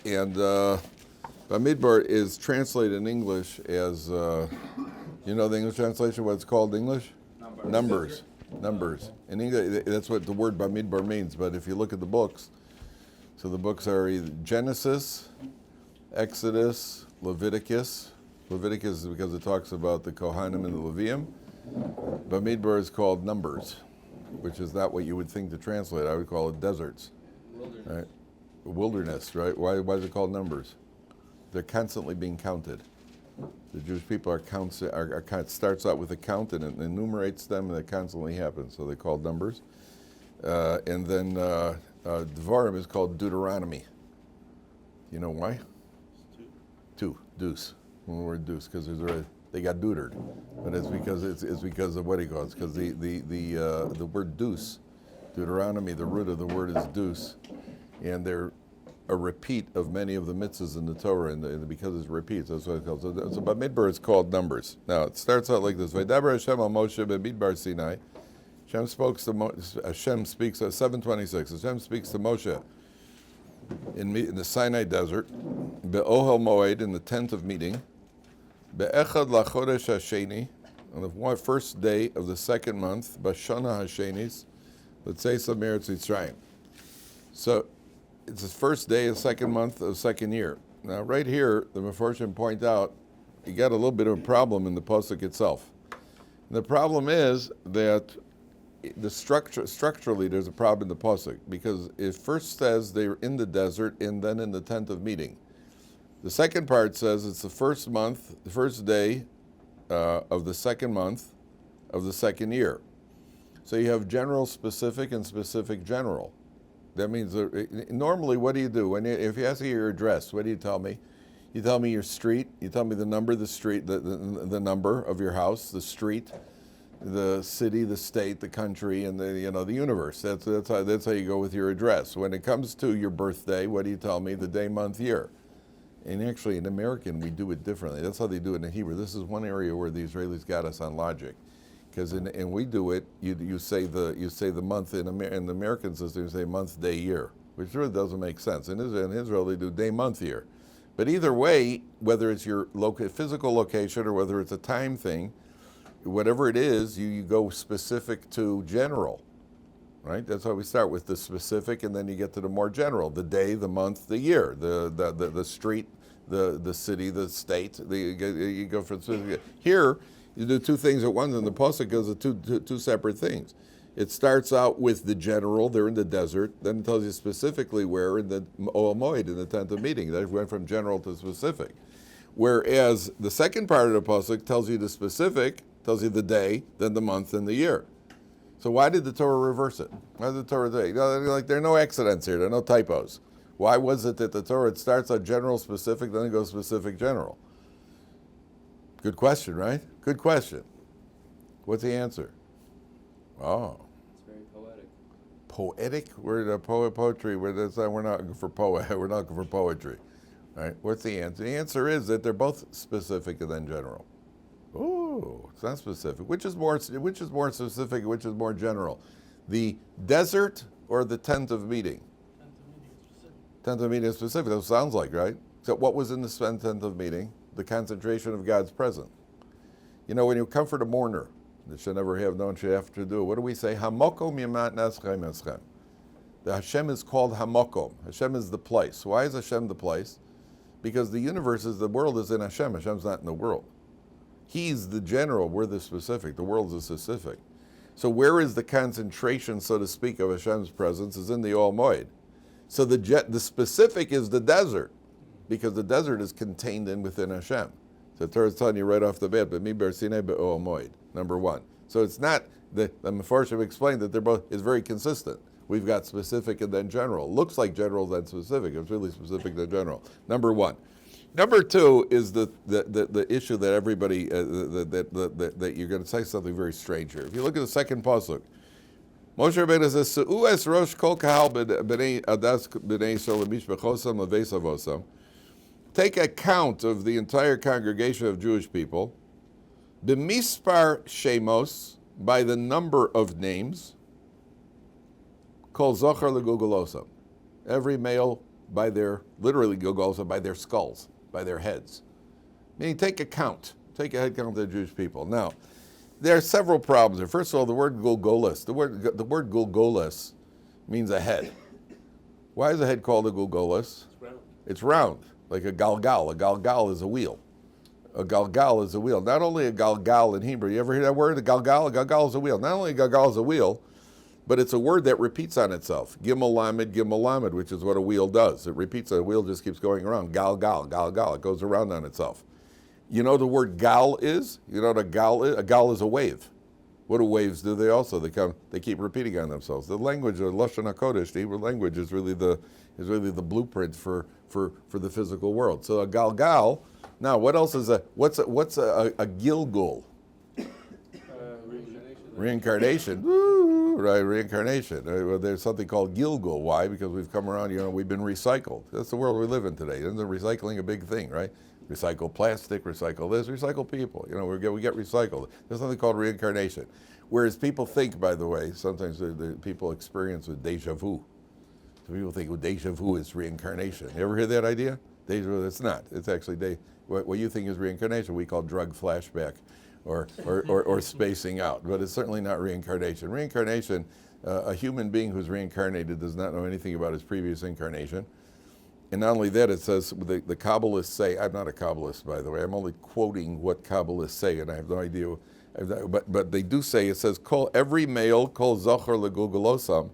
And Bamidbar is translated in English as, you know the English translation, what it's called in English? Numbers. In English, that's what the word Bamidbar means, but if you look at the books, so the books are either Genesis, Exodus, Leviticus. Leviticus is because it talks about the Kohanim and the Levium. Bamidbar is called Numbers, which is not what you would think to translate. I would call it deserts. Right? Wilderness, right? Why is it called Numbers? They're constantly being counted. The Jewish people it starts out with a count and it enumerates them, and it constantly happens. So they're called Numbers. And then Devarim is called Deuteronomy. You know why? Two. Deuce. One word deuce, because they got deutered, but it's because of what he calls. Because the word deuce, Deuteronomy, the root of the word is deuce, and they're a repeat of many of the mitzvahs in the Torah, and because it's repeats, that's what it's called. So Bamidbar is called Numbers. Now it starts out like this: Vaydaber Hashem al Moshe Bamidbar Sinai. Hashem speaks. 7:26. Hashem speaks to Moshe in the Sinai desert, be'ohel moed, in the tent of meeting, be'echad lachodesh hasheni, on the first day of the second month, b'shana hashenis, let's say Eretz Yisrael. So it's the first day of the second month of the second year. Now right here, the Mefarshim point out, you got a little bit of a problem in the pasuk itself. And the problem is that structurally there's a problem in the pasuk, because it first says they're in the desert and then in the tent of meeting. The second part says it's the first month, the first day of the second month of the second year. So you have general specific and specific general. That means normally what do you do if you ask me your address? What do you tell me? You tell me your street. You tell me the number of the street, the number of your house, the street, the city, the state, the country, and the universe. That's how you go with your address. When it comes to your birthday, what do you tell me? The day, month, year. And actually, in American, we do it differently. That's how they do it in Hebrew. This is one area where the Israelis got us on logic, because and we do it. You say the month in the American system. You say month, day, year, which really doesn't make sense. In Israel, they do day, month, year. But either way, whether it's your physical location or whether it's a time thing, whatever it is, you go specific to general, right? That's why we start with the specific, and then you get to the more general: the day, the month, the year, the street, the city, the state. You go from specific. Here, you do two things at once, and the pasuk goes to two separate things. It starts out with the general; they're in the desert. Then it tells you specifically where in the Ohel Moed, in the tent of meeting. That went from general to specific. Whereas the second part of the pasuk tells you the specific. Tells you the day, then the month, and the year. So why did the Torah reverse it? Why did the Torah say, there are no accidents here, there are no typos. Why was it that the Torah, it starts out general, specific, then it goes specific, general? Good question, right? Good question. What's the answer? Oh. It's very poetic. Poetic? We're the poetry. We're not looking for poet. We're not looking for poetry, right? What's the answer? The answer is that they're both specific and then general. Oh, it's not specific. Which is more specific? Which is more general? The desert or the tent of meeting? Tent of meeting is specific. That sounds like, right? So what was in the tent of meeting? The concentration of God's presence. You know, when you comfort a mourner, that should never have known should have to do. What do we say? Hamokom yamat naschem eschem. The Hashem is called Hamokom. Hashem is the place. Why is Hashem the place? Because the universe the world is in Hashem. Hashem's not in the world. He's the general, we're the specific. The world is the specific. So where is the concentration, so to speak, of Hashem's presence is in the Ohel Moed. So the specific is the desert, because the desert is contained within Hashem. So the Torah is telling you right off the bat, Bamidbar Sinai be'Ohel Moed, number one. So it's not, the Mefarshim explained that they're both, is very consistent. We've got specific and then general. Looks like general then specific. It's really specific then general. Number one. Number two is the issue that everybody that you're going to say something very strange here. If you look at the second pasuk, Moshe Rabbeinu says, "Se'u'es rosh kol kahal b'nei adas b'nei Yisrael mishpachosam leveisavosam." Take account of the entire congregation of Jewish people, b'mispar shemos, by the number of names, kol zochar legugulosam, every male by their, literally Gogolos, by their skulls, by their heads. Meaning take a count. Take a head count of the Jewish people. Now, there are several problems here. First of all, the word Golgolas. The word Golgolas means a head. Why is a head called a Golgolas? It's round. It's round, like a galgal. A galgal is a wheel. A galgal is a wheel. Not only a galgal in Hebrew. You ever hear that word? A galgal is a wheel. Not only a galgal is a wheel, but it's a word that repeats on itself. Gimel lamed, which is what a wheel does. It repeats. A wheel just keeps going around. Galgal. It goes around on itself. You know the word gal is? You know what a gal is? A gal is a wave. What do waves do? They keep repeating on themselves. The language of Lashon HaKodesh, the Hebrew language, is really the blueprint for the physical world. So a galgal. Now, what else is what's a gilgul? Reincarnation. Woo, right, reincarnation. Well, there's something called gilgul. Why? Because we've come around, we've been recycled. That's the world we live in today. Isn't recycling a big thing, right? Recycle plastic, recycle this, recycle people. We get recycled. There's something called reincarnation. Whereas people think, by the way, sometimes the people experience with deja vu. So people think, well, deja vu is reincarnation. You ever hear that idea? Deja vu, it's not. It's actually, what you think is reincarnation, we call drug flashback or spacing out. But it's certainly not reincarnation. Reincarnation, a human being who's reincarnated does not know anything about his previous incarnation. And not only that, it says, the Kabbalists say, I'm not a Kabbalist, by the way, I'm only quoting what Kabbalists say, and I have no idea, but they do say, it says, every male, kol zachar legulgulosam,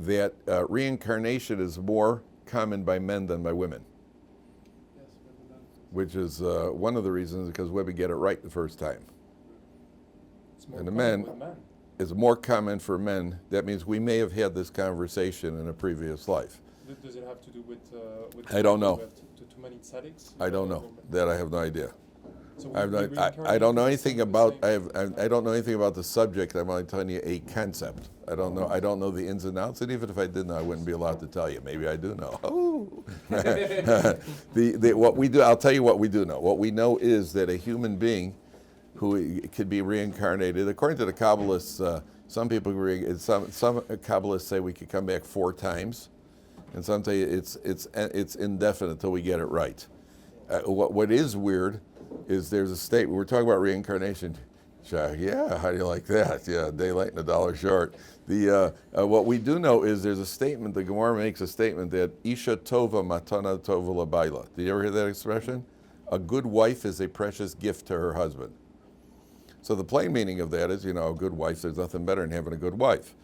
that reincarnation is more common by men than by women. Yes, which is one of the reasons, because women get it right the first time. And the men is more common for men. That means we may have had this conversation in a previous life. Does it have to do with I don't know. Too many tzaddiks? I don't know. That I have no idea. So I don't know anything about. I don't know anything about the subject. I'm only telling you a concept. I don't know the ins and outs. And even if I did know, I wouldn't be allowed to tell you. Maybe I do know. Oh, what we do. I'll tell you what we do know. What we know is that a human being who could be reincarnated, according to the Kabbalists, some Kabbalists say we could come back 4 times. And some tell you it's indefinite until we get it right. What is weird is there's a statement. We're talking about reincarnation. Yeah, how do you like that? Yeah, a day late and a dollar short. What we do know is there's a statement. The Gemara makes a statement that Isha Tova Matana Tova Labaila. Did you ever hear that expression? A good wife is a precious gift to her husband. So the plain meaning of that is, a good wife. There's nothing better than having a good wife.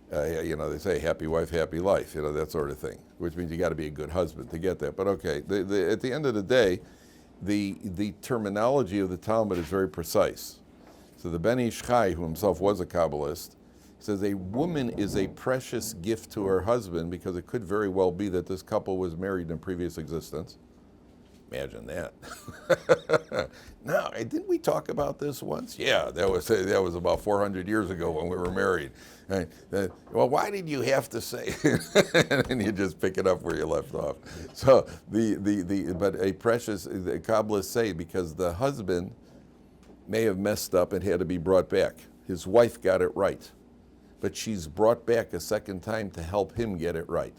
They say happy wife, happy life, that sort of thing, which means you got to be a good husband to get that. But okay, at the end of the day, the terminology of the Talmud is very precise. So the Ben Ish Chai, who himself was a Kabbalist, says a woman is a precious gift to her husband because it could very well be that this couple was married in a previous existence. Imagine that. Now, didn't we talk about this once? Yeah, that was about 400 years ago when we were married. Right? Well, why did you have to say? And you just pick it up where you left off. So but a precious, the Kabbalists say, because the husband may have messed up and had to be brought back. His wife got it right, but she's brought back a second time to help him get it right.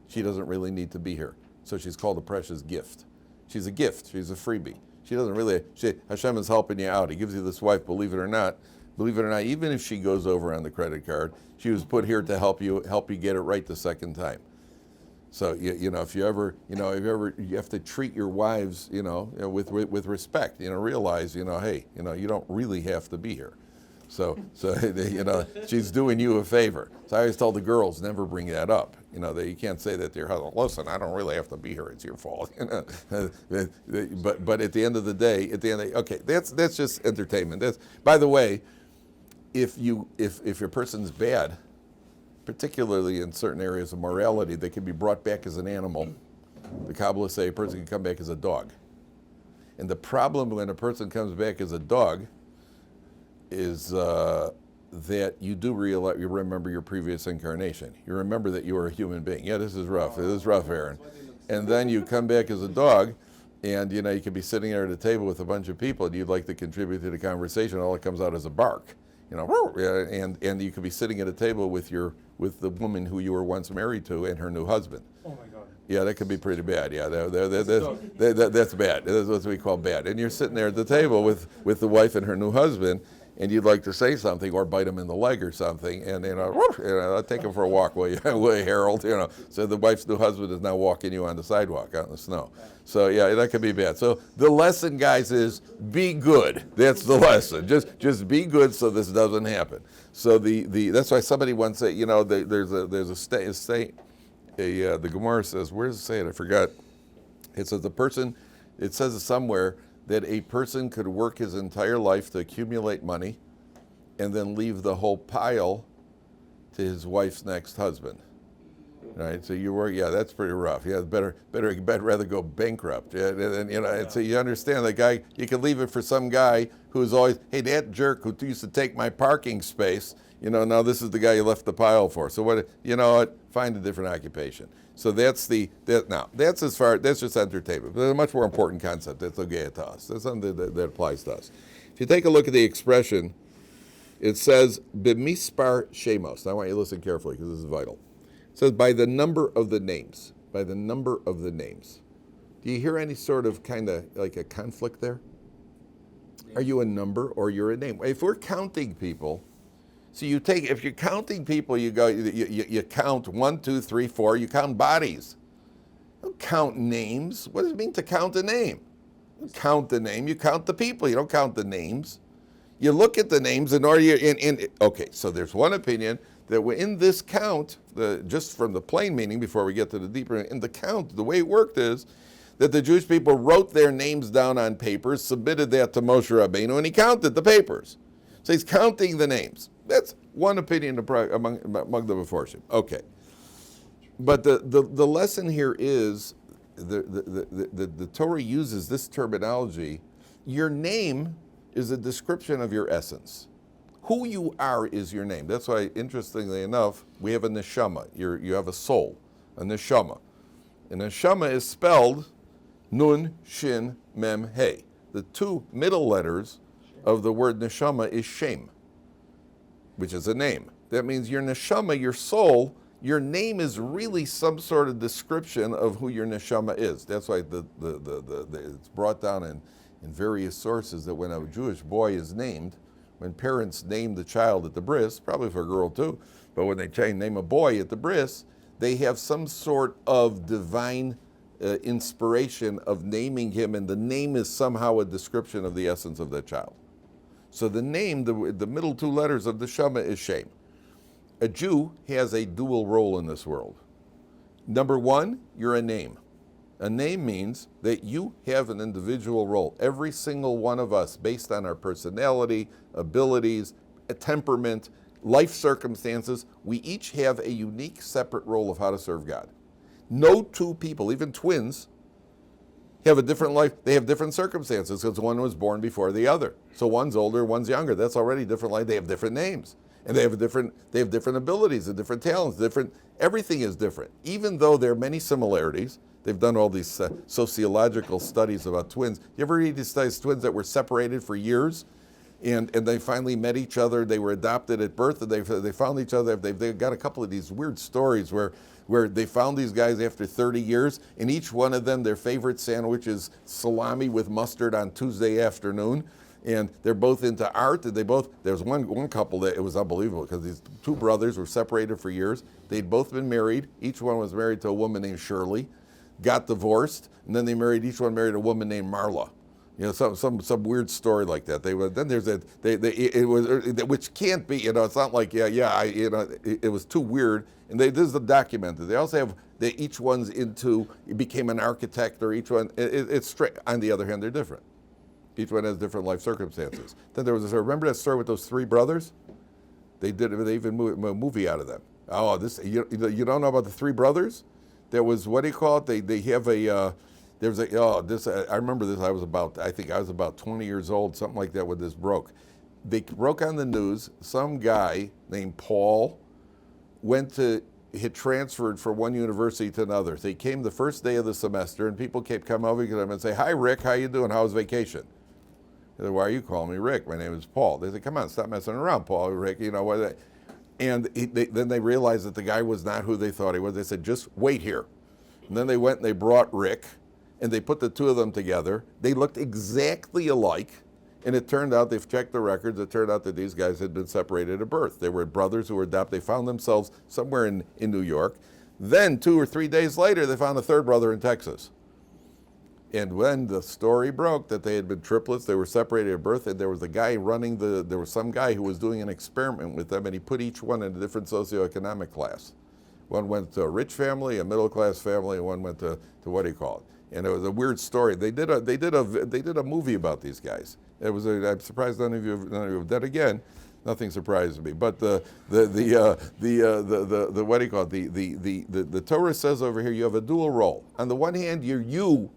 She doesn't really need to be here, so she's called a precious gift. She's a gift. She's a freebie. She doesn't really. Hashem is helping you out. He gives you this wife. Believe it or not, even if she goes over on the credit card, she was put here to help you get it right the second time. So if you ever you have to treat your wives with respect. Realize hey you don't really have to be here. So she's doing you a favor. So I always tell the girls, never bring that up. That you can't say that to your husband. Listen, I don't really have to be here. It's your fault. But at the end of the day, okay, that's just entertainment. By the way, if your person's bad, particularly in certain areas of morality, they can be brought back as an animal. The Kabbalists say a person can come back as a dog. And the problem when a person comes back as a dog is that you do realize, you remember your previous incarnation. You remember that you were a human being. Yeah, this is rough. This is rough, Aaron. And then you come back as a dog, and you could be sitting there at a table with a bunch of people, and you'd like to contribute to the conversation. All that comes out is a bark. And you could be sitting at a table with the woman who you were once married to and her new husband. Oh my God. Yeah, that could be pretty bad. Yeah, that's bad. That's what we call bad. And you're sitting there at the table with the wife and her new husband, and you'd like to say something or bite him in the leg or something, and I'll take him for a walk, will you, Harold? So the wife's new husband is now walking you on the sidewalk out in the snow. So yeah, that could be bad. So the lesson, guys, is be good. That's the lesson. Just be good so this doesn't happen. So that's why somebody once said, there's a state. The Gemara says, where does it say it? I forgot. It says it says it somewhere that a person could work his entire life to accumulate money and then leave the whole pile to his wife's next husband. Right? So you work, that's pretty rough. Yeah, I'd rather go bankrupt. Yeah, and so you understand that guy, you can leave it for some guy who's always, hey, that jerk who used to take my parking space, now this is the guy you left the pile for. So what, find a different occupation. So that's just entertainment. But a much more important concept that's okay to us. That's something that applies to us. If you take a look at the expression, it says, B'mispar shemos. Now I want you to listen carefully because this is vital. It says, by the number of the names. By the number of the names. Do you hear any sort of kind of like a conflict there? Are you a number or you're a name? If we're counting people, so if you're counting people, you count 1, 2, 3, 4, you count bodies. You don't count names. What does it mean to count a name? You don't count the name, you count the people, you don't count the names. You look at the names in order, okay, so there's one opinion that in this count, just from the plain meaning before we get to the deeper, in the count, the way it worked is that the Jewish people wrote their names down on papers, submitted that to Moshe Rabbeinu, and he counted the papers. So he's counting the names. That's one opinion among the Meforshim. Okay. But the lesson here is the Torah uses this terminology. Your name is a description of your essence. Who you are is your name. That's why, interestingly enough, we have a neshama. You have a soul, a neshama. And neshama is spelled nun, shin, mem, hey. The two middle letters of the word neshama is shem, which is a name. That means your neshama, your soul, your name is really some sort of description of who your neshama is. That's why it's brought down in various sources that when a Jewish boy is named, when parents name the child at the bris, probably for a girl too, but when they name a boy at the bris, they have some sort of divine inspiration of naming him, and the name is somehow a description of the essence of that child. So the name, the middle two letters of the Shema is Shem. A Jew has a dual role in this world. Number one, you're a name. A name means that you have an individual role. Every single one of us, based on our personality, abilities, temperament, life circumstances, we each have a unique, separate role of how to serve God. No two people, even twins, have a different life. They have different circumstances because one was born before the other. So one's older, one's younger. That's already different life. They have different names, and they have different abilities and different talents. Everything is different. Even though there are many similarities, they've done all these sociological studies about twins. You ever read these studies, twins that were separated for years, and they finally met each other. They were adopted at birth, and they found each other. They've got a couple of these weird stories where they found these guys after 30 years, and each one of them, their favorite sandwich is salami with mustard on Tuesday afternoon, and they're both into art, and there's one couple that it was unbelievable because these two brothers were separated for years. They'd both been married. Each one was married to a woman named Shirley, got divorced, and then each one married a woman named Marla. Some weird story like that. Then there's which can't be. It's not like it was too weird. And this is documented. They also each one's became an architect, or each one. It's straight. On the other hand, they're different. Each one has different life circumstances. Then there was remember that story with those three brothers? They even moved a movie out of them. Oh, you don't know about the three brothers? There was, what do you call it? They have I remember this. I think I was about 20 years old, something like that, when this broke. They broke on the news. Some guy named Paul had transferred from one university to another. So he came the first day of the semester, and people kept coming over to him and say, "Hi, Rick, how you doing? How was vacation?" They said, "Why are you calling me Rick? My name is Paul." They said, "Come on, stop messing around, Paul, Rick. You know what?" And then they realized that the guy was not who they thought he was. They said, "Just wait here." And then they went and they brought Rick, and they put the two of them together. They looked exactly alike, and it turned out, they've checked the records, it turned out that these guys had been separated at birth. They were brothers who were adopted. They found themselves somewhere in New York. Then 2 or 3 days later, they found a third brother in Texas. And when the story broke that they had been triplets, they were separated at birth, and there was a guy there was some guy who was doing an experiment with them, and he put each one in a different socioeconomic class. One went to a rich family, a middle class family, and one went to what do you call it? And it was a weird story. They did a movie about these guys. I'm surprised none of you have done it again. Nothing surprises me. But the what do you call it? The Torah says over here you have a dual role. On the one hand, you're you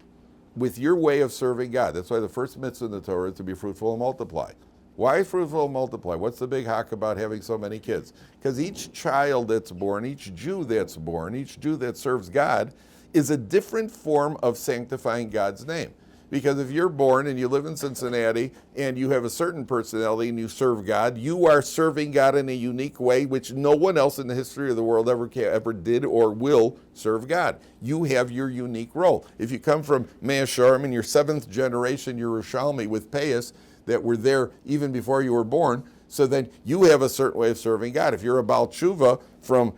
with your way of serving God. That's why the first mitzvah in the Torah is to be fruitful and multiply. Why fruitful and multiply? What's the big hock about having so many kids? Because each child that's born, each Jew that's born, each Jew that serves God is a different form of sanctifying God's name. Because if you're born and you live in Cincinnati and you have a certain personality and you serve God, you are serving God in a unique way which no one else in the history of the world ever did or will serve God. You have your unique role. If you come from Mea Shearim and you're 7th generation Yerushalmi with Payas that were there even before you were born, so then you have a certain way of serving God. If you're a Baal Tshuva from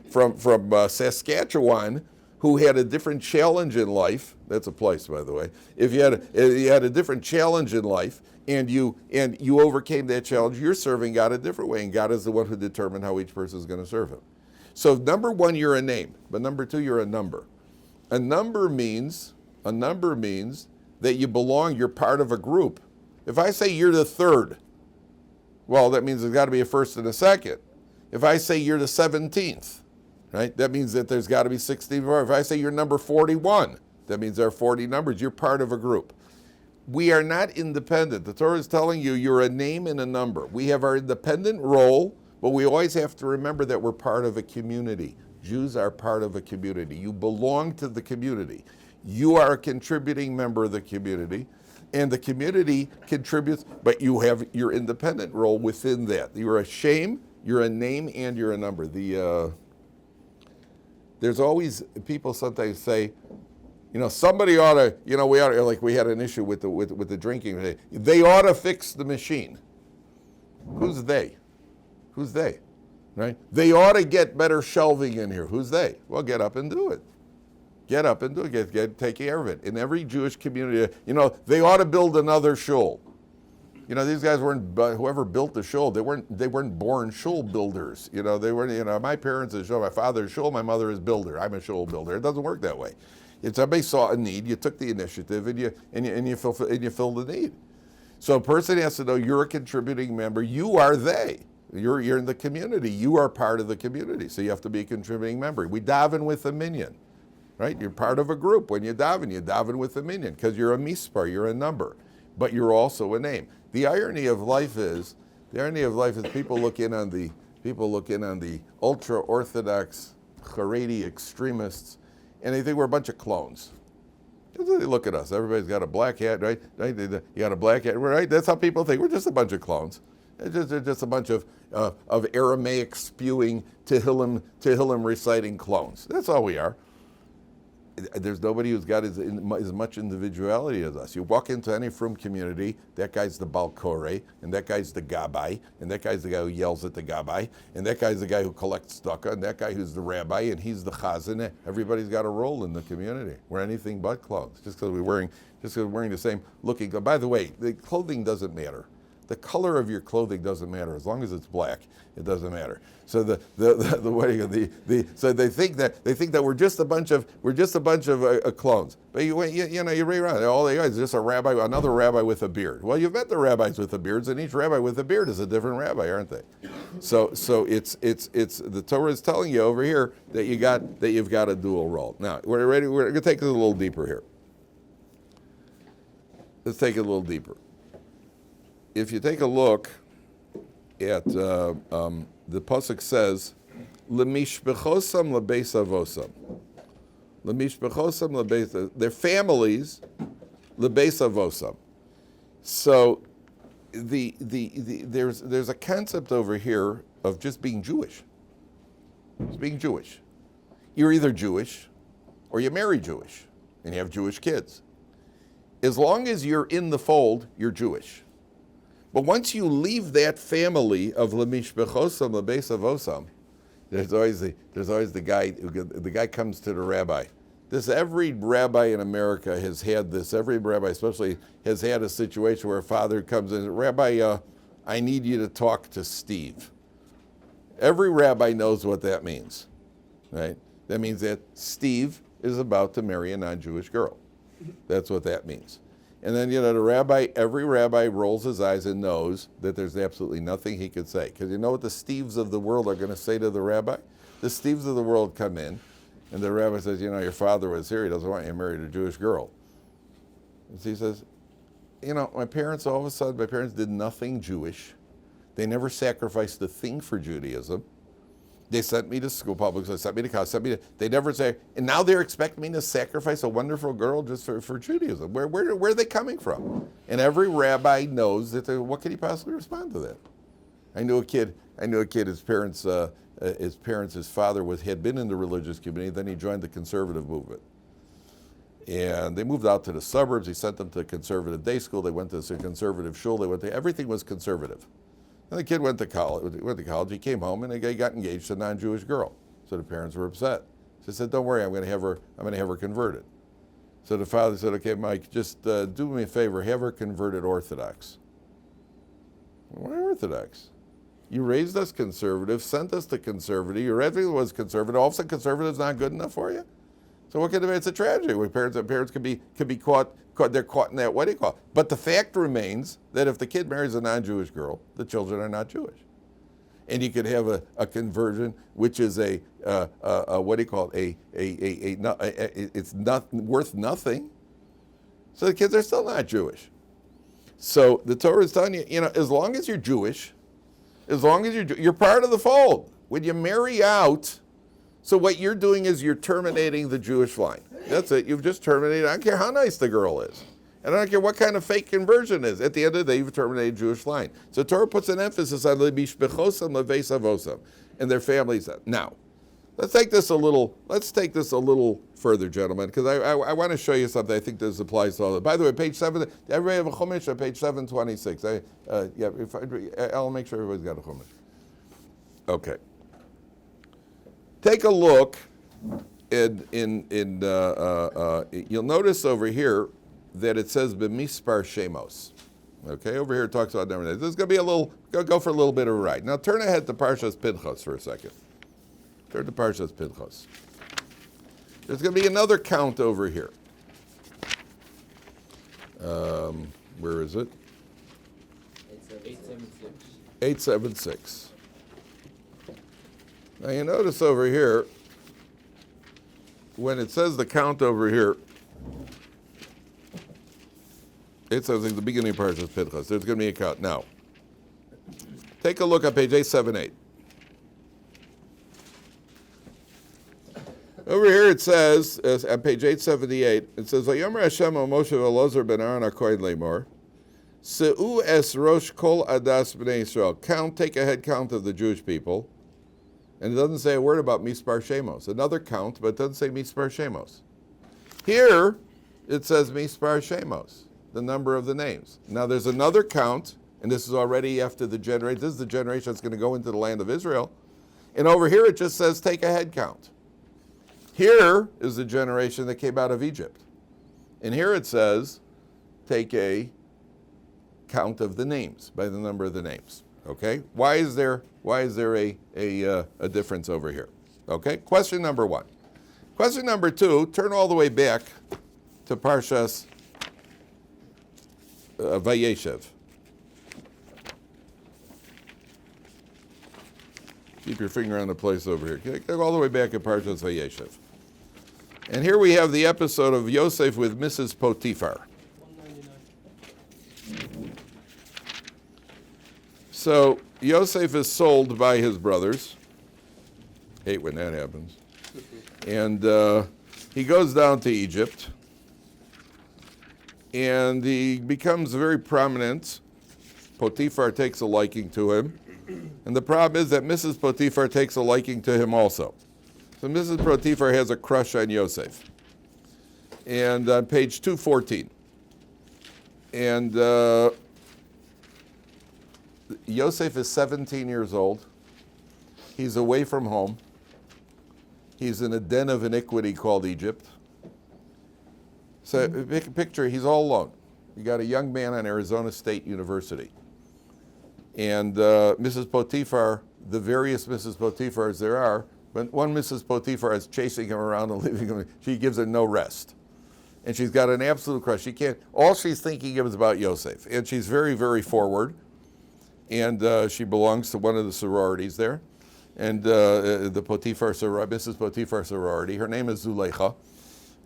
Saskatchewan, who had a different challenge in life, that's a place, by the way. If you had a different challenge in life and you overcame that challenge, you're serving God a different way, and God is the one who determined how each person is going to serve him. So number one, you're a name, but number two, you're a number. A number means that you belong, you're part of a group. If I say you're the third, well, that means there's got to be a first and a second. If I say you're the 17th, right? That means that there's got to be 16 more. If I say you're number 41, that means there are 40 numbers. You're part of a group. We are not independent. The Torah is telling you you're a name and a number. We have our independent role, but we always have to remember that we're part of a community. Jews are part of a community. You belong to the community. You are a contributing member of the community, and the community contributes, but you have your independent role within that. You're a shame, you're a name, and you're a number. There's always, people sometimes say, somebody ought to, we ought to, like we had an issue with the drinking. They ought to fix the machine. Who's they? Who's they? Right? They ought to get better shelving in here. Who's they? Well, get up and do it. Get up and do it. Take care of it. In every Jewish community, they ought to build another shul. These guys weren't, whoever built the shul, they weren't born shul builders. They weren't, my parents is shul, my father is shul, my mother is builder. I'm a shul builder. It doesn't work that way. If somebody saw a need, you took the initiative and you filled the need. So a person has to know you're a contributing member. You are they. You're in the community. You are part of the community. So you have to be a contributing member. We daven with a minyan, right? You're part of a group. When you daven with a minyan because you're a mispar, you're a number, but you're also a name. The irony of life is people look in on the ultra-Orthodox Haredi extremists, and they think we're a bunch of clones. That's how they look at us. Everybody's got a black hat, right? You got a black hat, right? That's how people think. We're just a bunch of clones. They're just a bunch of Aramaic spewing Tehillim reciting clones. That's all we are. There's nobody who's got as much individuality as us. You walk into any frum community, that guy's the Baal Koreh, and that guy's the Gabbai, and that guy's the guy who yells at the Gabbai, and that guy's the guy who collects tzedakah, and that guy who's the rabbi, and he's the chazan. Everybody's got a role in the community. We're anything but clones, just because we're wearing the same looking. By the way, the clothing doesn't matter. The color of your clothing doesn't matter as long as it's black. It doesn't matter. So so they think that we're just a bunch of clones. But you read around. All they are is just another rabbi with a beard. Well, you've met the rabbis with the beards, and each rabbi with a beard is a different rabbi, aren't they? So it's the Torah is telling you over here that you've got a dual role. Now we're ready. We're going to take it a little deeper here. Let's take it a little deeper. If you take a look at the pasuk says, "Lemishbechosam lebeis avosam," lemishbechosam lebeis, their families lebeis avosam. So there's a concept over here of just being Jewish. Just being Jewish. You're either Jewish or you marry Jewish, and you have Jewish kids. As long as you're in the fold, you're Jewish. But once you leave that family of lemishbechosam lebeis avosam, there's always the guy comes to the rabbi. Every rabbi in America has had this. Every rabbi, especially, has had a situation where a father comes in. Rabbi, I need you to talk to Steve. Every rabbi knows what that means, right? That means that Steve is about to marry a non-Jewish girl. That's what that means. And then, every rabbi rolls his eyes and knows that there's absolutely nothing he could say. Because you know what the Steves of the world are going to say to the rabbi? The Steves of the world come in, and the rabbi says, your father was here. He doesn't want you to marry a Jewish girl. And so he says, my parents did nothing Jewish. They never sacrificed a thing for Judaism. They sent me to school, public school, sent me to college, they never say, and now they're expecting me to sacrifice a wonderful girl just for Judaism. Where are they coming from? And every rabbi knows that, what can he possibly respond to that? I knew a kid, his father had been in the religious community, then he joined the conservative movement. And they moved out to the suburbs, he sent them to a conservative day school, they went to a conservative shul, everything was conservative. And the kid went to college, he came home and he got engaged to a non-Jewish girl. So the parents were upset. So they said, don't worry, I'm going to have her converted. So the father said, okay, Mike, just do me a favor, have her converted Orthodox. Why Orthodox? You raised us conservative, sent us to conservative, your everything was conservative, all of a sudden conservative's not good enough for you? So what can it be? It's a tragedy where parents can be caught, they're caught in that, what do you call it? But the fact remains that if the kid marries a non-Jewish girl, the children are not Jewish. And you could have a conversion, which is it's not worth nothing. So the kids are still not Jewish. So the Torah is telling you, as long as you're Jewish, you're part of the fold. When you marry out, so what you're doing is you're terminating the Jewish line. That's it. You've just terminated. I don't care how nice the girl is. And I don't care what kind of fake conversion is. At the end of the day, you've terminated Jewish line. So Torah puts an emphasis on lebishbechosam lebeis avosam and their families. Now, let's take this a little further, gentlemen, because I want to show you something. I think this applies to all of it. By the way, page 7, everybody have a chumash on page 726. I'll make sure everybody's got a chumash. Okay. Take a look, you'll notice over here that it says B'mispar Shemos. Okay, over here it talks about number names. This is going to be go for a little bit of a ride. Now turn ahead to Parshas Pinchas for a second. Turn to Parshas Pinchas. There's going to be another count over here. Where is it? 876. 876. Now you notice over here, when it says the count over here, it says at the beginning of Parshas Pinchas, there's going to be a count. Now, take a look at page 878. Over here it says, on page 878, it says, Vayomer Hashem al Moshe v'Elazar ben Aaron HaKohen Lemor, Se'u es rosh kol adas b'nei Yisrael. Take a head count of the Jewish people. And it doesn't say a word about Mispar Shemos. Another count, but it doesn't say Mispar Shemos. Here, it says Mispar Shemos, the number of the names. Now there's another count, and this is already after the generation. This is the generation that's going to go into the land of Israel. And over here it just says take a head count. Here is the generation that came out of Egypt. And here it says take a count of the names, by the number of the names. Okay? Why is there a difference over here? Okay? Question number 1. Question number 2, turn all the way back to Parshas Vayeshev. Keep your finger on the place over here. Go all the way back at Parshas Vayeshev. And here we have the episode of Yosef with Mrs. Potiphar. 199. So Yosef is sold by his brothers. Hate when that happens. And he goes down to Egypt. And he becomes very prominent. Potiphar takes a liking to him. And the problem is that Mrs. Potiphar takes a liking to him also. So Mrs. Potiphar has a crush on Yosef. and on page 214. And Yosef is 17 years old. He's away from home. He's in a den of iniquity called Egypt. So picture, he's all alone. You got a young man on Arizona State University. And Mrs. Potiphar, the various Mrs. Potiphars there are, but one Mrs. Potiphar is chasing him around and leaving him. She gives him no rest. And she's got an absolute crush. She can't, all she's thinking of is about Yosef. And she's very, very forward. And she belongs to one of the sororities there. And the Potiphar Mrs. Potiphar sorority. Her name is Zuleika.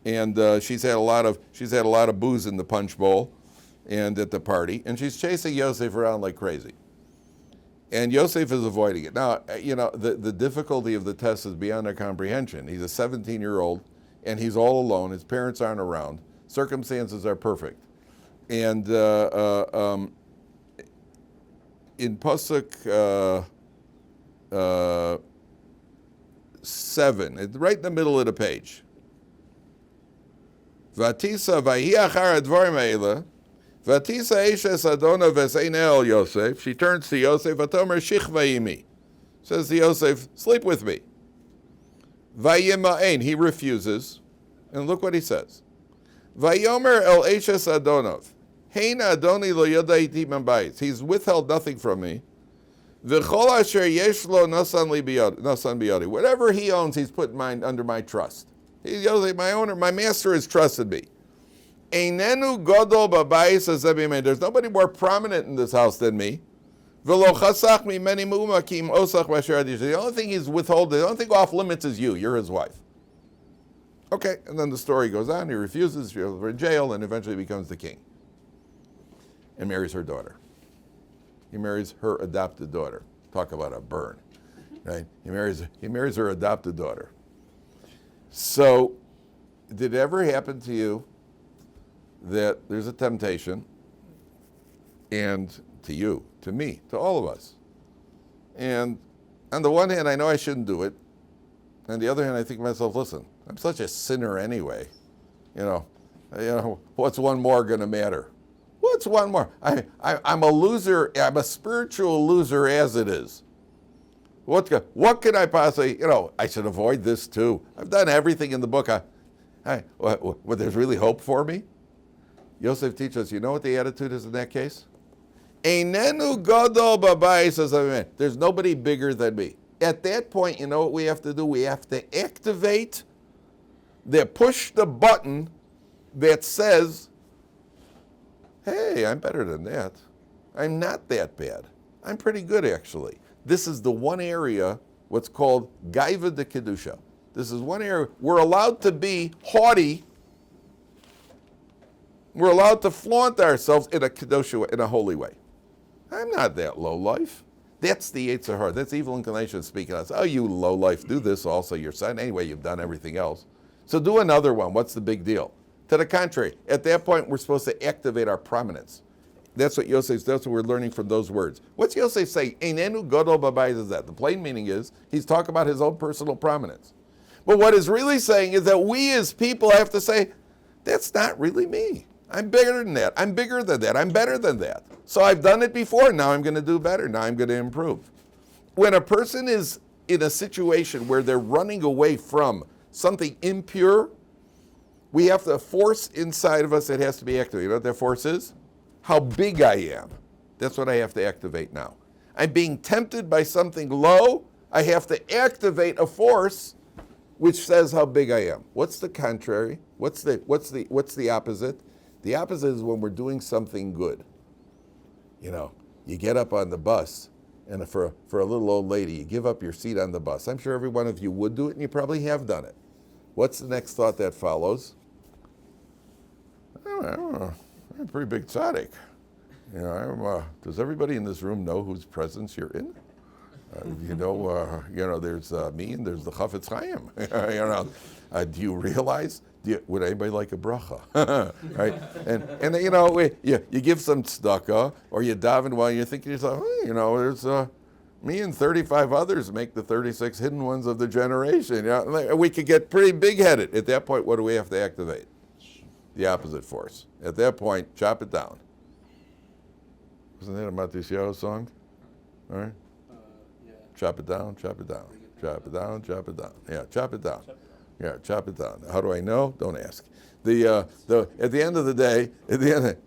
And she's had a lot of booze in the punch bowl and at the party. And she's chasing Yosef around like crazy. And Yosef is avoiding it. Now, you know, the difficulty of the test is beyond our comprehension. He's a 17-year-old, and he's all alone. His parents aren't around. Circumstances are perfect. And in Pasuk 7, right in the middle of the page, Vatisa vayhi achar advarim haela, Vatisa eshes adona v'sein el Yosef. She turns to Yosef, Vatomer shichva imi. Says to Yosef, sleep with me. Vayima'ein, he refuses. And look what he says. Vayomer el eshes adonov. Hein adoni lo yodaiti mambayis. He's withheld nothing from me. V'chol asher yesh lo nasan biyadi. Whatever he owns, he's put under my trust. He goes, my master has trusted me. Einenu godol babayis azebimei. There's nobody more prominent in this house than me. V'lo chasach mimeni mu'umakim osach b'asher adish. The only thing he's withholding, the only thing off limits is you. You're his wife. Okay, and then the story goes on. He refuses, she goes in jail, and eventually becomes the king. And marries her daughter. He marries her adopted daughter. Talk about a burn, right? He marries her adopted daughter. So, did it ever happen to you that there's a temptation, and to you, to me, to all of us, and on the one hand, I know I shouldn't do it. On the other hand, I think to myself, listen, I'm such a sinner anyway. You know, what's one more going to matter? What's one more? I'm a loser. I'm a spiritual loser as it is. What can I possibly, I should avoid this too. I've done everything in the book. What, there's really hope for me? Yosef teaches us, you know what the attitude is in that case? Einenu gadol babayis azevimei. There's nobody bigger than me. At that point, you know what we have to do? We have to activate, push the button that says, hey, I'm better than that. I'm not that bad. I'm pretty good, actually. This is the one area, what's called gaiva de kedusha. This is one area we're allowed to be haughty. We're allowed to flaunt ourselves in a kedusha way, in a holy way. I'm not that low life. That's the Yetzer Hara. That's evil inclination speaking to us. Oh, you low life, do this also. Your son, anyway, you've done everything else. So do another one. What's the big deal? To the contrary, at that point, we're supposed to activate our prominence. That's what Yosef. That's what we're learning from those words. What's Yosef saying? Einenu gadol babayis is that. The plain meaning is he's talking about his own personal prominence. But what he's really saying is that we as people have to say, that's not really me. I'm bigger than that. I'm bigger than that. I'm better than that. So I've done it before. Now I'm going to do better. Now I'm going to improve. When a person is in a situation where they're running away from something impure, we have the force inside of us that has to be activated. You know what that force is? How big I am. That's what I have to activate now. I'm being tempted by something low. I have to activate a force which says how big I am. What's the contrary? What's the opposite? The opposite is when we're doing something good. You get up on the bus, and for a little old lady, you give up your seat on the bus. I'm sure every one of you would do it, and you probably have done it. What's the next thought that follows? I don't know. I'm a pretty big tzaddik. Does everybody in this room know whose presence you're in? There's me and there's the Chafetz Chaim. Do you realize? Would anybody like a bracha? Right? And you give some tzedakah or you daven while you're thinking to yourself, there's me and 35 others make the 36 hidden ones of the generation. We could get pretty big-headed. At that point, what do we have to activate? the opposite force. At that point, chop it down. Wasn't that a Matisiao song? All right? Yeah. Chop it down, chop it down. Chop it down, chop it down. Yeah, chop it down. Yeah, chop it down. How do I know? Don't ask. At the end of the day,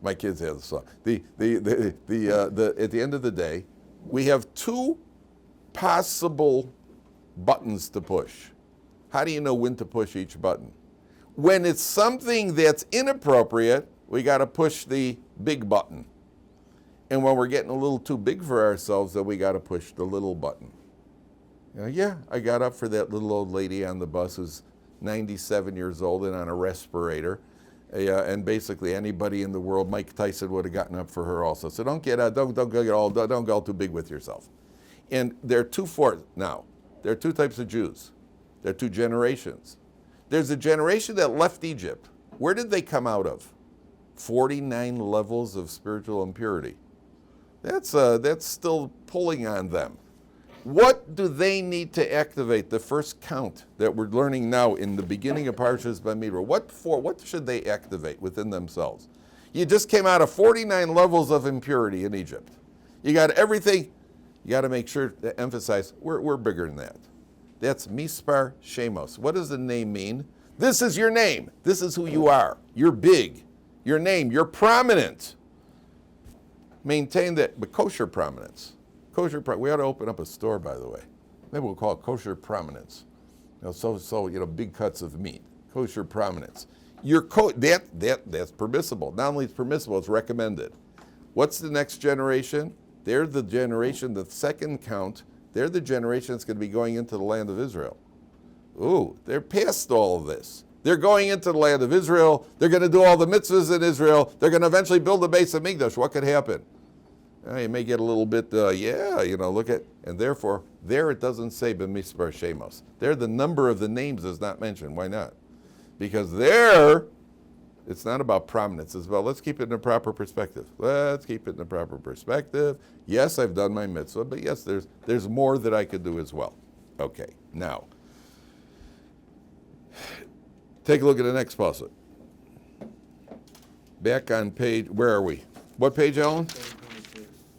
my kids have the song. At the end of the day, we have two possible buttons to push. How do you know when to push each button? When it's something that's inappropriate, we got to push the big button. And when we're getting a little too big for ourselves, then we got to push the little button. Yeah, I got up for that little old lady on the bus who's 97 years old and on a respirator. And basically anybody in the world, Mike Tyson would have gotten up for her also. So don't get all too big with yourself. And there are there are two types of Jews. There are two generations. There's a generation that left Egypt. Where did they come out of? 49 levels of spiritual impurity. That's still pulling on them. What do they need to activate? The first count that we're learning now in the beginning of Parsha's Bamidbar. What should they activate within themselves? You just came out of 49 levels of impurity in Egypt. You got everything. You got to make sure to emphasize we're bigger than that. That's mispar shemos. What does the name mean? This is your name. This is who you are. You're big. Your name. You're prominent. Maintain that, but kosher prominence. We ought to open up a store, by the way. Maybe we'll call it kosher prominence. Big cuts of meat. Kosher prominence. That's permissible. Not only it's permissible, it's recommended. What's the next generation? They're the generation, the second count, they're the generation that's going to be going into the land of Israel. Ooh, they're past all of this. They're going into the land of Israel. They're going to do all the mitzvahs in Israel. They're going to eventually build the base of Mikdash. What could happen? You may get a little bit, look at, and therefore, there it doesn't say b'mispar shemos. There the number of the names is not mentioned. Why not? Because there, it's not about prominence. It's about, let's keep it in a proper perspective. Let's keep it in a proper perspective. Yes, I've done my mitzvah, but yes, there's more that I could do as well. Okay, now, take a look at the next passage. Back on page, where are we? What page, Alan?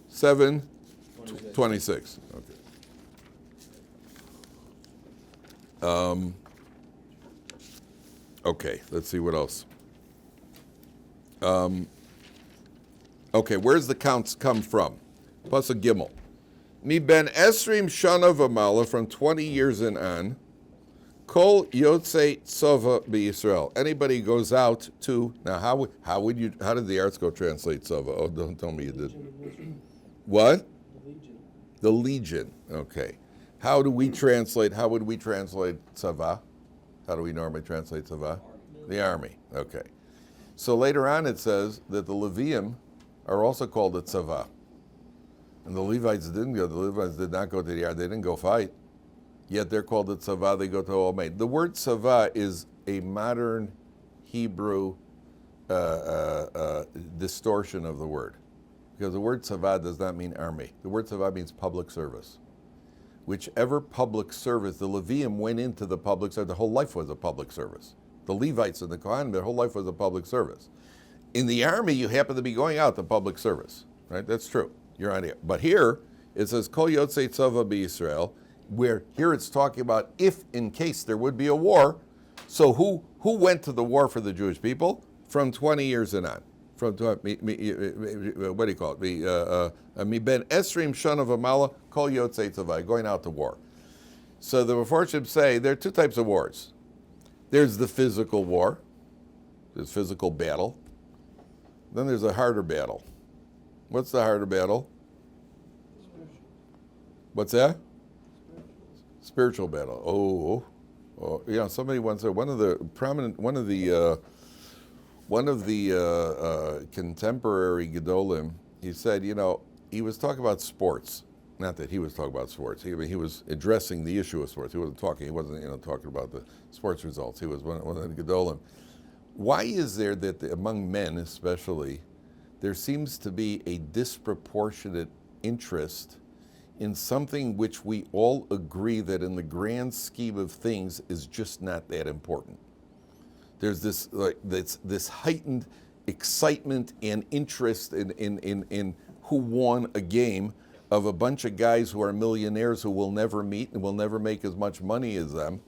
726. Okay. Okay, let's see what else. Okay, where's the counts come from? Pasuk Gimel. Mi ben esrim shana v'mala, from 20 years and on. Kol yotzei tzova b'Yisrael. Anybody goes out to, now how did the arts go translate tzova? Oh, don't tell me you did. What? The legion. Okay. How would we translate tzava? How do we normally translate tzava? The army. Okay. So later on it says that the Levium are also called the tzava. And the Levites didn't go. The Levites did not go to the army. They didn't go fight. Yet they're called the tzava. They go to all made. The word tzava is a modern Hebrew distortion of the word. Because the word tzava does not mean army. The word tzava means public service. Whichever public service, the Levium went into the public service, their whole life was a public service. The Levites and the Kohanim, their whole life was a public service. In the army, you happen to be going out to public service, right? That's true. You're on here. But here, it says, Kol yotzei tzava b'Yisrael, where here it's talking about if in case there would be a war. So who went to the war for the Jewish people? From 20 years and on. What do you call it? Mi ben esrim shana v'mala kol yotzei tzava, going out to war. So the Mefarshim say there are two types of wars. There's the physical war, there's physical battle. Then there's a harder battle. What's the harder battle? What's that? Spiritual battle. Oh, somebody once said one of the contemporary Gedolim, he said, he was talking about sports. Not that he was talking about sports. He was addressing the issue of sports. He wasn't talking about the sports results. He was one of the Gedolim. Why is there that among men especially, there seems to be a disproportionate interest in something which we all agree that in the grand scheme of things is just not that important? There's this heightened excitement and interest in who won a game of a bunch of guys who are millionaires who will never meet and will never make as much money as them,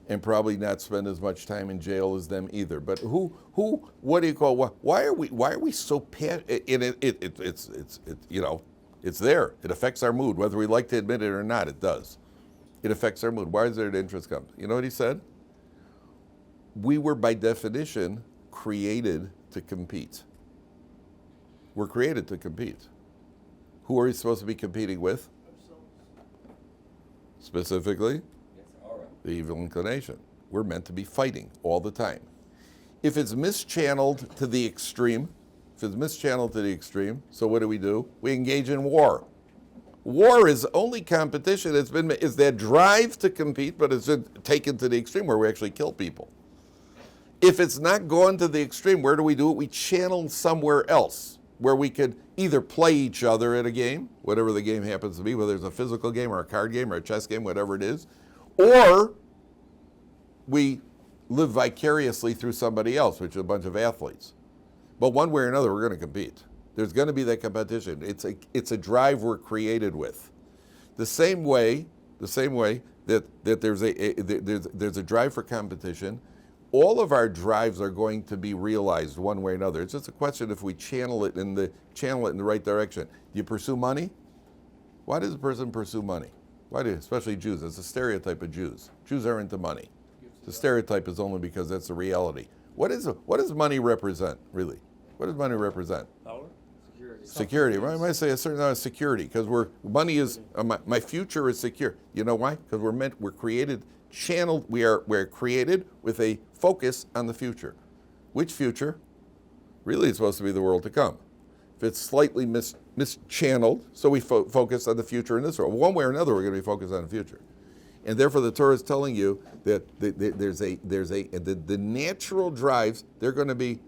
and probably not spend as much time in jail as them either. But what do you call? Why are we so it's there. It affects our mood, whether we like to admit it or not. It does. It affects our mood. Why is there an interest come? You know what he said? We were by definition created to compete. We're created to compete. Who are we supposed to be competing with? Specifically, the evil inclination. We're meant to be fighting all the time. If it's mischanneled to the extreme, so what do? We engage in war. War is only competition. Is that drive to compete, but it's been taken to the extreme where we actually kill people. If it's not gone to the extreme, where do? We channel somewhere else where we could either play each other at a game, whatever the game happens to be, whether it's a physical game or a card game or a chess game, whatever it is, or we live vicariously through somebody else, which is a bunch of athletes. But one way or another, we're going to compete. There's going to be that competition. It's a drive we're created with. The same way that there's a drive for competition. All of our drives are going to be realized one way or another. It's just a question if we channel it in the right direction. Do you pursue money? Why does a person pursue money? Especially Jews? It's a stereotype of Jews. Jews are into money. The stereotype is only because that's the reality. What does money represent, really? What does money represent? Power? Security. Right? I might say a certain amount of security, because money is my future is secure. You know why? Because we're created, channeled. We're created with a focus on the future. Which future? Really, it's supposed to be the world to come. If it's slightly mischanneled, so we focus on the future in this world. One way or another, we're going to be focused on the future. And therefore, the Torah is telling you that the natural drives, they're going to be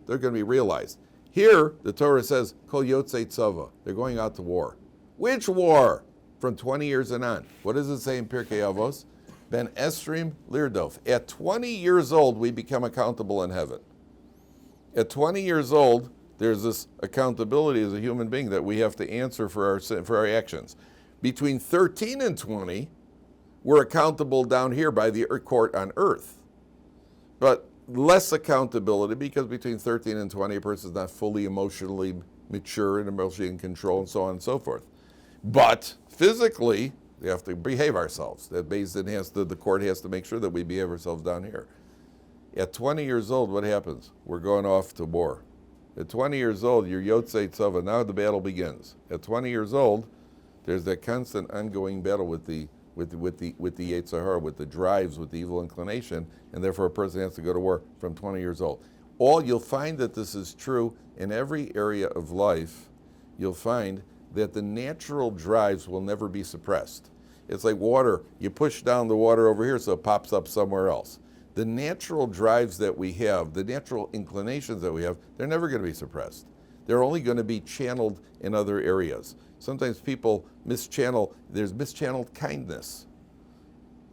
realized. Here, the Torah says, Kol Yotzei Tzava. They're going out to war. Which war? From 20 years and on. What does it say in Pirkei Avos? Ben Esrim Lirdof. At 20 years old, we become accountable in heaven. At 20 years old, there's this accountability as a human being that we have to answer for our actions. Between 13 and 20, we're accountable down here by the court on earth. But less accountability, because between 13 and 20, a person is not fully emotionally mature and emotionally in control and so on and so forth. But physically, we have to behave ourselves. That the court has to make sure that we behave ourselves down here. At 20 years old, what happens? We're going off to war. At 20 years old, you're Yotzei Tzava. Now the battle begins. At 20 years old, there's that constant ongoing battle with the Yetzer Hara, with the drives, with the evil inclination, and therefore a person has to go to war from 20 years old. You'll find that this is true in every area of life. You'll find that the natural drives will never be suppressed. It's like water. You push down the water over here so it pops up somewhere else. The natural drives that we have, the natural inclinations that we have, they're never going to be suppressed. They're only going to be channeled in other areas. Sometimes people mischannel, there's mischanneled kindness.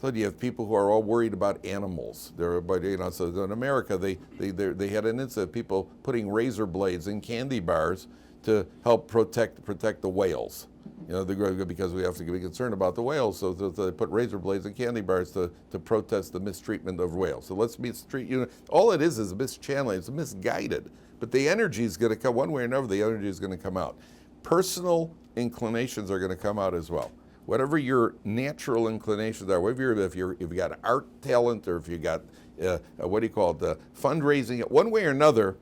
So you have people who are all worried about animals. So in America, they had an incident of people putting razor blades in candy bars to help protect the whales. Because we have to be concerned about the whales, so they put razor blades in candy bars to protest the mistreatment of whales. So let's mistreat you. All it is mischanneling. It's misguided. But the energy is going to come one way or another. The energy is going to come out. Personal inclinations are going to come out as well. Whatever your natural inclinations are, if you've got an art talent, or if you got fundraising, one way or another,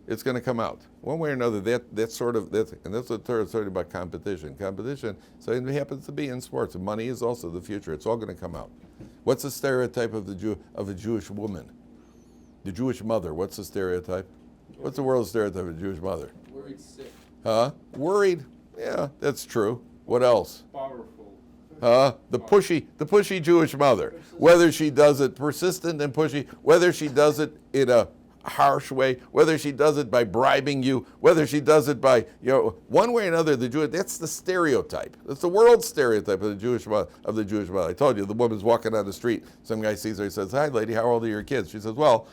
it's going to come out. One way or another, and that's what the Torah is talking about competition. Competition, so it happens to be in sports. Money is also the future. It's all going to come out. What's the stereotype of a Jewish woman? The Jewish mother, what's the stereotype? What's the world stereotype of a Jewish mother? Worried, sick. Worried? Yeah, that's true. What else? Powerful. The pushy Jewish mother. Whether she does it persistent and pushy, whether she does it in a harsh way, whether she does it by bribing you, whether she does it by, one way or another, that's the stereotype. That's the world stereotype of the Jewish mother. I told you, the woman's walking down the street, some guy sees her, he says, "Hi lady, how old are your kids?" She says, "Well,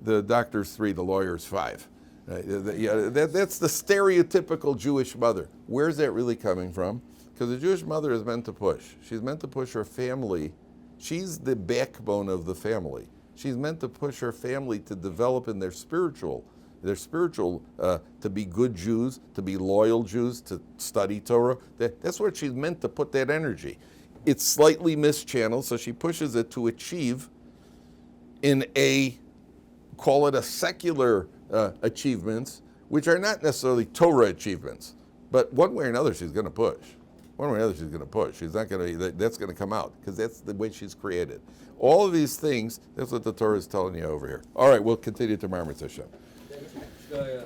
the doctor's 3, the lawyer's 5. That's the stereotypical Jewish mother. Where's that really coming from? Because the Jewish mother is meant to push. She's meant to push her family. She's the backbone of the family. She's meant to push her family to develop in their spiritual, to be good Jews, to be loyal Jews, to study Torah. That's where she's meant to put that energy. It's slightly mischanneled, so she pushes it to achieve in call it a secular achievements, which are not necessarily Torah achievements, but one way or another she's going to push. One way or another she's going to push. She's not going to. That's going to come out because that's the way she's created. All of these things. That's what the Torah is telling you over here. All right, we'll continue tomorrow, Mitzvah Hashem. Yeah.